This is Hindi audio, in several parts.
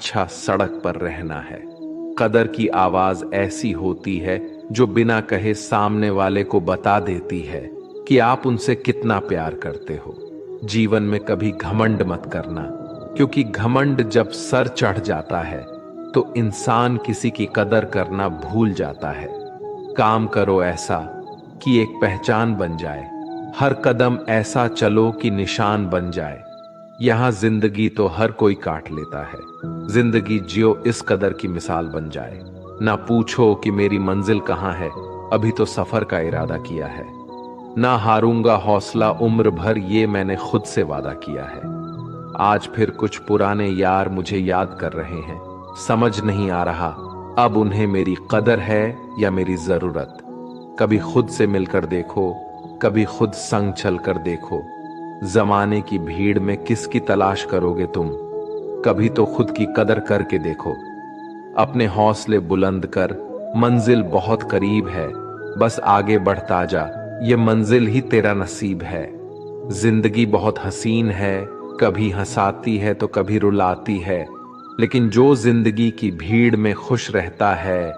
अच्छा सड़क पर रहना है। कदर की आवाज ऐसी होती है जो बिना कहे सामने वाले को बता देती है कि आप उनसे कितना प्यार करते हो। जीवन में कभी घमंड मत करना, क्योंकि घमंड जब सर चढ़ जाता है तो इंसान किसी की कदर करना भूल जाता है। काम करो ऐसा कि एक पहचान बन जाए, हर कदम ऐसा चलो कि निशान बन जाए। यहां जिंदगी तो हर कोई काट लेता है, जिंदगी जियो इस कदर की मिसाल बन जाए। ना पूछो कि मेरी मंजिल कहां है, अभी तो सफर का इरादा किया है। ना हारूंगा हौसला उम्र भर, ये मैंने खुद से वादा किया है। आज फिर कुछ पुराने यार मुझे याद कर रहे हैं, समझ नहीं आ रहा अब उन्हें मेरी कदर है या मेरी जरूरत। कभी खुद से मिलकर देखो, कभी खुद संग चल कर देखो। जमाने की भीड़ में किसकी तलाश करोगे तुम, कभी तो खुद की कदर करके देखो। अपने हौसले बुलंद कर, मंजिल बहुत करीब है, बस आगे बढ़ता जा, ये मंजिल ही तेरा नसीब है। जिंदगी बहुत हसीन है, कभी हंसाती है तो कभी रुलाती है, लेकिन जो जिंदगी की भीड़ में खुश रहता है,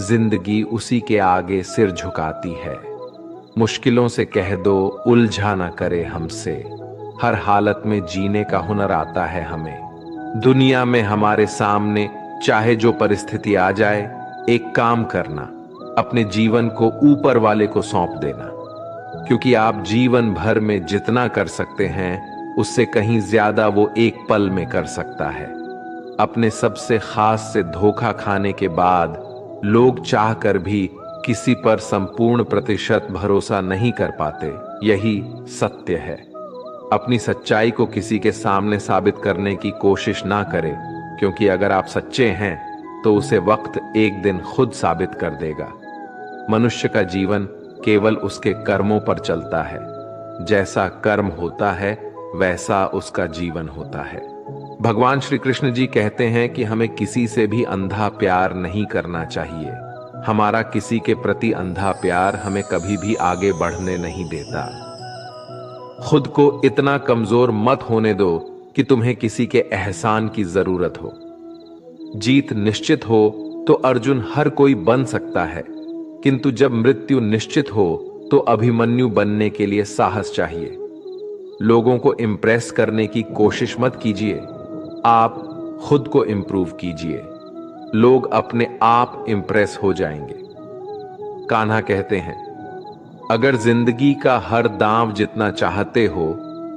जिंदगी उसी के आगे सिर झुकाती है। मुश्किलों से कह दो उलझा ना करे हमसे, हर हालत में जीने का हुनर आता है हमें। दुनिया में हमारे सामने चाहे जो परिस्थिति आ जाए, एक काम करना, अपने जीवन को ऊपर वाले को सौंप देना, क्योंकि आप जीवन भर में जितना कर सकते हैं उससे कहीं ज्यादा वो एक पल में कर सकता है। अपने सबसे खास से धोखा खाने के बाद लोग चाहकर भी किसी पर संपूर्ण प्रतिशत भरोसा नहीं कर पाते, यही सत्य है। अपनी सच्चाई को किसी के सामने साबित करने की कोशिश ना करें, क्योंकि अगर आप सच्चे हैं तो उसे वक्त एक दिन खुद साबित कर देगा। मनुष्य का जीवन केवल उसके कर्मों पर चलता है, जैसा कर्म होता है वैसा उसका जीवन होता है। भगवान श्री कृष्ण जी कहते हैं कि हमें किसी से भी अंधा प्यार नहीं करना चाहिए। हमारा किसी के प्रति अंधा प्यार हमें कभी भी आगे बढ़ने नहीं देता। खुद को इतना कमजोर मत होने दो कि तुम्हें किसी के एहसान की जरूरत हो। जीत निश्चित हो तो अर्जुन हर कोई बन सकता है, किंतु जब मृत्यु निश्चित हो तो अभिमन्यु बनने के लिए साहस चाहिए। लोगों को इंप्रेस करने की कोशिश मत कीजिए, आप खुद को इंप्रूव कीजिए, लोग अपने आप इंप्रेस हो जाएंगे। कान्हा कहते हैं, अगर जिंदगी का हर दांव जितना चाहते हो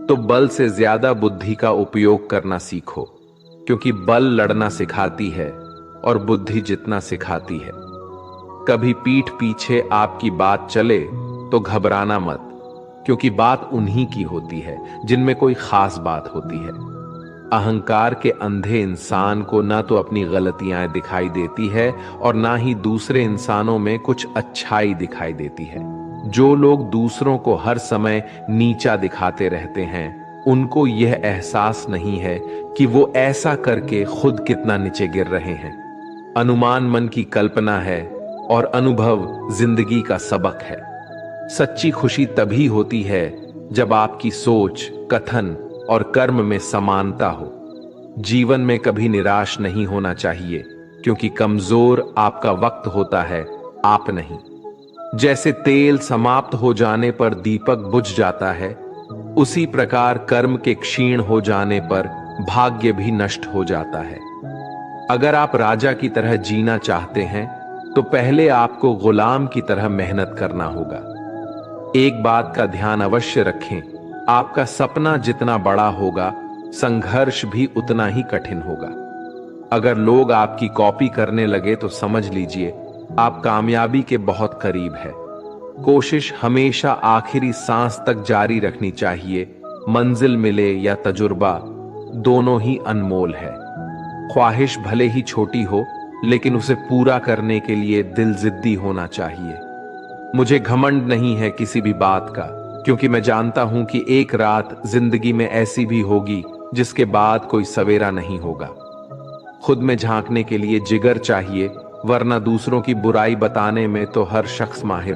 तो बल से ज्यादा बुद्धि का उपयोग करना सीखो, क्योंकि बल लड़ना सिखाती है और बुद्धि जितना सिखाती है। कभी पीठ पीछे आपकी बात चले तो घबराना मत, क्योंकि बात उन्हीं की होती है जिनमें कोई खास बात होती है। अहंकार के अंधे इंसान को ना तो अपनी गलतियां दिखाई देती है और ना ही दूसरे इंसानों में कुछ अच्छाई दिखाई देती है। जो लोग दूसरों को हर समय नीचा दिखाते रहते हैं, उनको यह एहसास नहीं है कि वो ऐसा करके खुद कितना नीचे गिर रहे हैं। अनुमान मन की कल्पना है और अनुभव जिंदगी का सबक है। सच्ची खुशी तभी होती है जब आपकी सोच, कथन और कर्म में समानता हो। जीवन में कभी निराश नहीं होना चाहिए, क्योंकि कमजोर आपका वक्त होता है, आप नहीं। जैसे तेल समाप्त हो जाने पर दीपक बुझ जाता है, उसी प्रकार कर्म के क्षीण हो जाने पर भाग्य भी नष्ट हो जाता है। अगर आप राजा की तरह जीना चाहते हैं तो पहले आपको गुलाम की तरह मेहनत करना होगा। एक बात का ध्यान अवश्य रखें, आपका सपना जितना बड़ा होगा, संघर्ष भी उतना ही कठिन होगा। अगर लोग आपकी कॉपी करने लगे तो समझ लीजिए आप कामयाबी के बहुत करीब है। कोशिश हमेशा आखिरी सांस तक जारी रखनी चाहिए। मंजिल मिले या तजुर्बा, दोनों ही अनमोल है। ख्वाहिश भले ही छोटी हो, लेकिन उसे पूरा करने के लिए दिल जिद्दी होना चाहिए। मुझे घमंड नहीं है किसी भी बात का, क्योंकि मैं जानता हूं कि एक रात जिंदगी में ऐसी भी होगी जिसके बाद कोई सवेरा नहीं होगा। खुद में झांकने के लिए जिगर चाहिए, वरना दूसरों की बुराई बताने में तो हर शख्स माहिर हो।